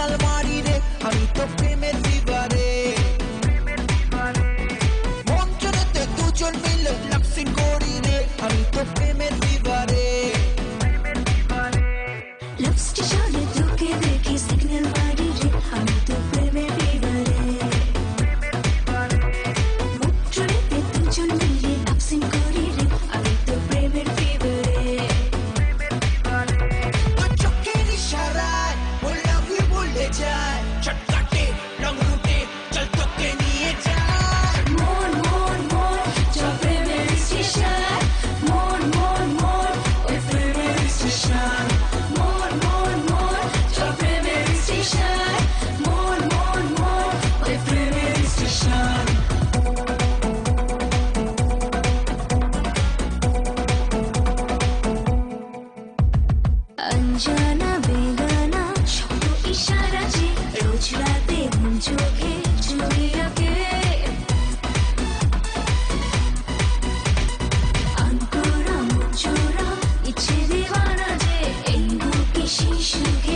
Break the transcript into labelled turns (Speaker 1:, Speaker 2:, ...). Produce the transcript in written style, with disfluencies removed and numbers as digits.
Speaker 1: Signal মারি রে, আমি তো প্রেমের ফিভারে। মঞ্চেতে দুজন মিলে লাপসিং করি রে, আমি তো প্রেমের ফিভারে।
Speaker 2: লাভ স্টেশনে তোকে দেখি সিগন্যাল মারি রে, আমি তো প্রেমের ফিভারে। মেট্রোতে দুজন মিলে লাপসিং করি রে, আমি তো প্রেমের ফিভারে।
Speaker 1: তোর চোখের ইশারায় ওই লাভ ইউ বলে যায়, শর্টকাটে লং রুটে চল তোকে নিয়ে যায়।
Speaker 2: মন মন মন চল প্রেমের স্টেশন, মন মন মন ওই প্রেমের স্টেশন। মন মন মন চল প্রেমের স্টেশন, মন মন মন ওই প্রেমের স্টেশন। অঞ্জনা বেগানা শব্দ ইশারা যে রোজ রাতে ঘুম চোখে ছবি আঁকে। আনকোরা মুচোরা ইচ্ছে দিওয়ানা যে এই বুকে শিশুকে